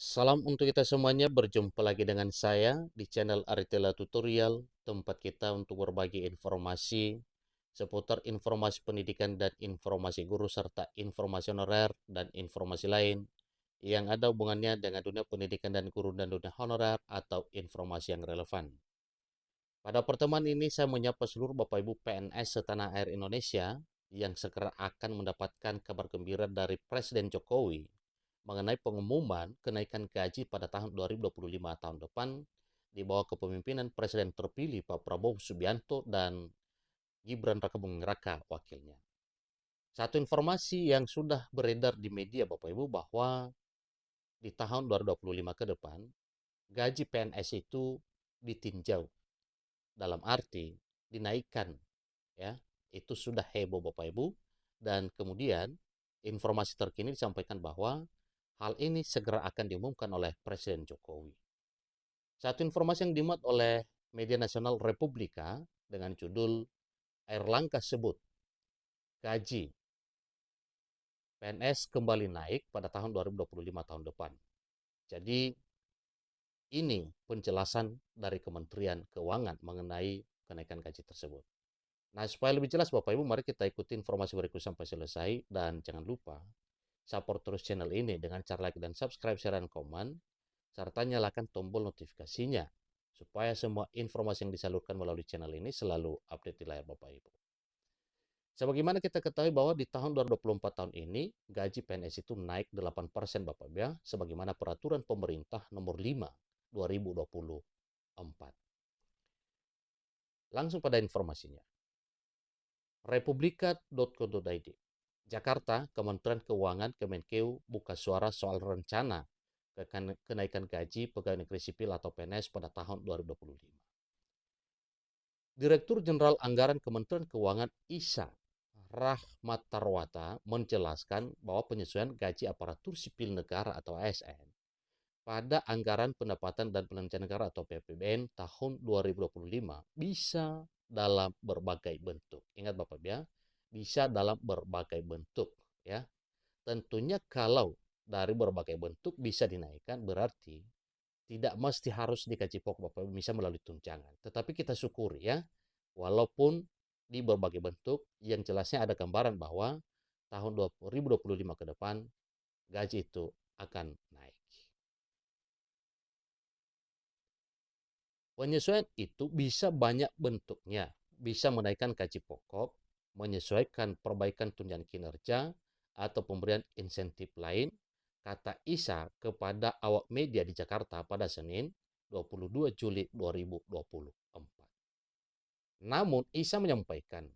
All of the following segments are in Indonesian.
Salam untuk kita semuanya, berjumpa lagi dengan saya di channel Aritela Tutorial, tempat kita untuk berbagi informasi seputar informasi pendidikan dan informasi guru serta informasi honorer dan informasi lain yang ada hubungannya dengan dunia pendidikan dan guru dan dunia honorer atau informasi yang relevan. Pada pertemuan ini saya menyapa seluruh Bapak Ibu PNS setanah air Indonesia yang segera akan mendapatkan kabar gembira dari Presiden Jokowi mengenai pengumuman kenaikan gaji pada tahun 2025 tahun depan di bawah kepemimpinan Presiden terpilih Pak Prabowo Subianto dan Gibran Rakabuming Raka wakilnya. Satu informasi yang sudah beredar di media Bapak Ibu bahwa di tahun 2025 ke depan gaji PNS itu ditinjau, dalam arti dinaikkan, ya. Itu sudah heboh Bapak Ibu, dan kemudian informasi terkini disampaikan bahwa hal ini segera akan diumumkan oleh Presiden Jokowi. Satu informasi yang dimuat oleh media nasional Republika dengan judul Airlangga sebut gaji PNS kembali naik pada tahun 2025 tahun depan. Jadi ini penjelasan dari Kementerian Keuangan mengenai kenaikan gaji tersebut. Nah, supaya lebih jelas Bapak Ibu, mari kita ikuti informasi berikut sampai selesai. Dan jangan lupa, support terus channel ini dengan cara like dan subscribe, share, dan komen, serta nyalakan tombol notifikasinya, supaya semua informasi yang disalurkan melalui channel ini selalu update di layar Bapak Ibu. Sebagaimana kita ketahui bahwa di tahun 2024 tahun ini, gaji PNS itu naik 8% Bapak Ibu ya, sebagaimana peraturan pemerintah nomor 5 2024. Langsung pada informasinya. Republika.co.id. Jakarta, Kementerian Keuangan Kemenkeu buka suara soal rencana kenaikan gaji pegawai negeri sipil atau PNS pada tahun 2025. Direktur Jenderal Anggaran Kementerian Keuangan Isa Rahmatarwata menjelaskan bahwa penyesuaian gaji aparatur sipil negara atau ASN pada anggaran pendapatan dan belanja negara atau PAPBN tahun 2025 bisa dalam berbagai bentuk. Ingat Bapak ya, bisa dalam berbagai bentuk ya. Tentunya kalau dari berbagai bentuk bisa dinaikkan, berarti tidak mesti harus dikaji pokok Bapak, bisa melalui tunjangan. Tetapi kita syukuri ya, walaupun di berbagai bentuk, yang jelasnya ada gambaran bahwa tahun 2025 ke depan gaji itu akan naik. Penyesuaian itu bisa banyak bentuknya, bisa menaikkan gaji pokok, menyesuaikan perbaikan tunjangan kinerja, atau pemberian insentif lain, kata Isa kepada awak media di Jakarta pada Senin 22 Juli 2024. Namun Isa menyampaikan,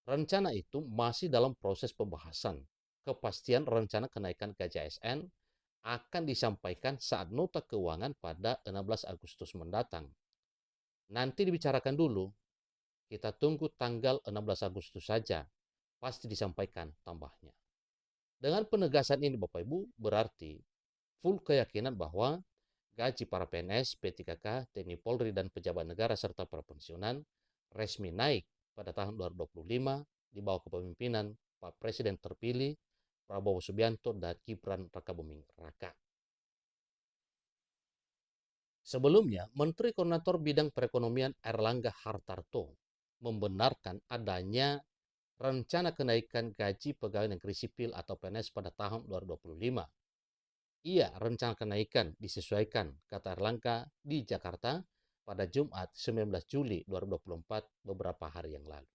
rencana itu masih dalam proses pembahasan. Kepastian rencana kenaikan gaji ASN akan disampaikan saat nota keuangan pada 16 Agustus mendatang. Nanti dibicarakan dulu, kita tunggu tanggal 16 Agustus saja, pasti disampaikan tambahnya. Dengan penegasan ini Bapak Ibu, berarti full keyakinan bahwa gaji para PNS, P3K, TNI Polri, dan pejabat negara serta para pensiunan resmi naik pada tahun 2025 di bawah kepemimpinan Pak Presiden terpilih Prabowo Subianto dan Gibran Rakabuming Raka. Sebelumnya, Menteri Koordinator Bidang Perekonomian Airlangga Hartarto membenarkan adanya rencana kenaikan gaji pegawai negeri sipil atau PNS pada tahun 2025. Iya, rencana kenaikan disesuaikan, kata Erlangga di Jakarta pada Jumat 19 Juli 2024 beberapa hari yang lalu.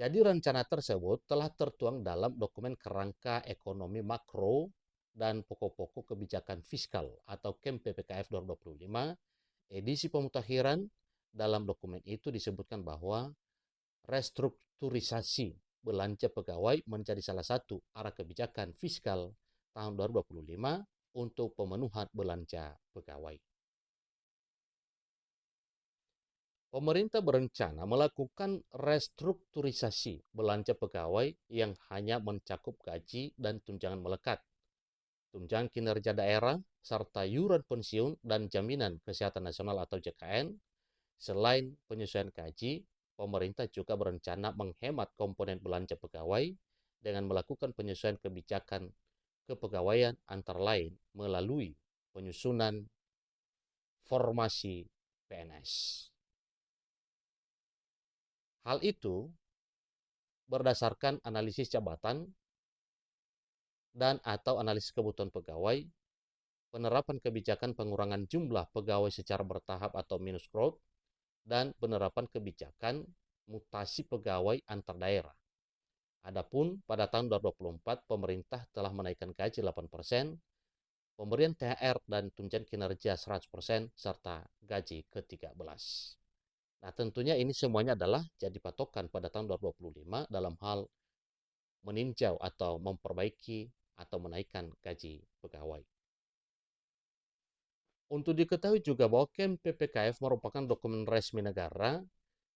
Jadi rencana tersebut telah tertuang dalam dokumen kerangka ekonomi makro dan pokok-pokok kebijakan fiskal atau KEM PPKF 2025 edisi pemutakhiran. Dalam dokumen itu disebutkan bahwa restrukturisasi belanja pegawai menjadi salah satu arah kebijakan fiskal tahun 2025 untuk pemenuhan belanja pegawai. Pemerintah berencana melakukan restrukturisasi belanja pegawai yang hanya mencakup gaji dan tunjangan melekat, tunjangan kinerja daerah, serta iuran pensiun dan jaminan kesehatan nasional atau JKN. Selain penyesuaian gaji, pemerintah juga berencana menghemat komponen belanja pegawai dengan melakukan penyesuaian kebijakan kepegawaian antara lain melalui penyusunan formasi PNS. Hal itu berdasarkan analisis jabatan dan atau analisis kebutuhan pegawai, penerapan kebijakan pengurangan jumlah pegawai secara bertahap atau minus growth, dan penerapan kebijakan mutasi pegawai antar daerah. Adapun pada tahun 2024 pemerintah telah menaikkan gaji 8%, pemberian THR dan tunjangan kinerja 100%, serta gaji ke-13. Nah, tentunya ini semuanya adalah jadi patokan pada tahun 2025 dalam hal meninjau atau memperbaiki atau menaikkan gaji pegawai. Untuk diketahui juga bahwa KEM PPKF merupakan dokumen resmi negara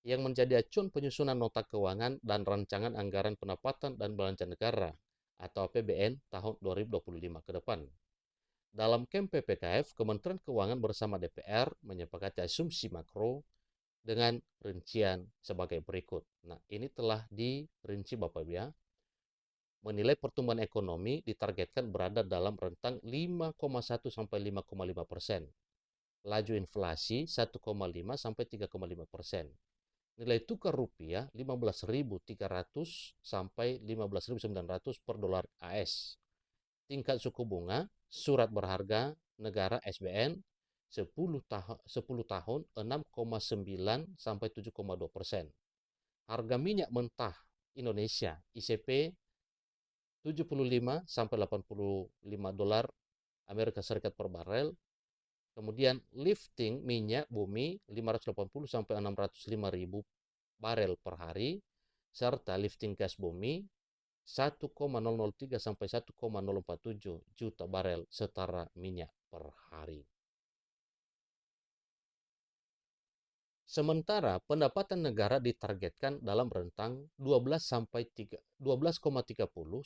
yang menjadi acuan penyusunan nota keuangan dan rancangan anggaran pendapatan dan belanja negara atau APBN tahun 2025 ke depan. Dalam KEM PPKF, Kementerian Keuangan bersama DPR menyepakati asumsi makro dengan rincian sebagai berikut. Nah, ini telah dirinci Bapak Ibu ya. Menilai pertumbuhan ekonomi ditargetkan berada dalam rentang 5,1 sampai 5,5%. Laju inflasi 1,5 sampai 3,5%. Nilai tukar rupiah 15.300 sampai 15.900 per dolar AS. Tingkat suku bunga surat berharga negara SBN 10 tahun 6,9 sampai 7,2%. Harga minyak mentah Indonesia ICP 75 sampai 85 dolar Amerika Serikat per barel. Kemudian lifting minyak bumi 580 sampai 605 ribu barel per hari, serta lifting gas bumi 1,003 sampai 1,047 juta barel setara minyak per hari. Sementara pendapatan negara ditargetkan dalam rentang 12,30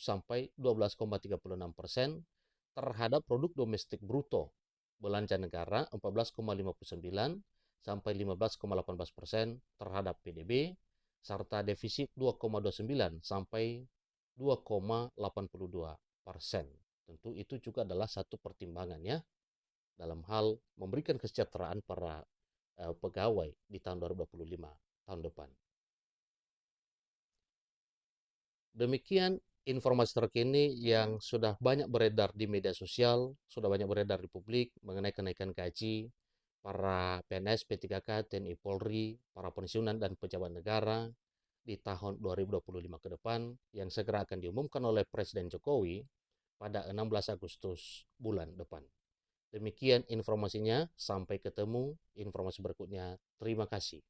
sampai 12,36% terhadap produk domestik bruto. Belanja negara 14,59 sampai 15,18% terhadap PDB, serta defisit 2,29 sampai 2,82%. Tentu itu juga adalah satu pertimbangan ya dalam hal memberikan kesejahteraan para pegawai di tahun 2025 tahun depan. Demikian informasi terkini yang sudah banyak beredar di media sosial, sudah banyak beredar di publik mengenai kenaikan gaji para PNS, P3K, TNI Polri, para pensiunan dan pejabat negara di tahun 2025 ke depan yang segera akan diumumkan oleh Presiden Jokowi pada 16 Agustus bulan depan. Demikian informasinya, sampai ketemu informasi berikutnya. Terima kasih.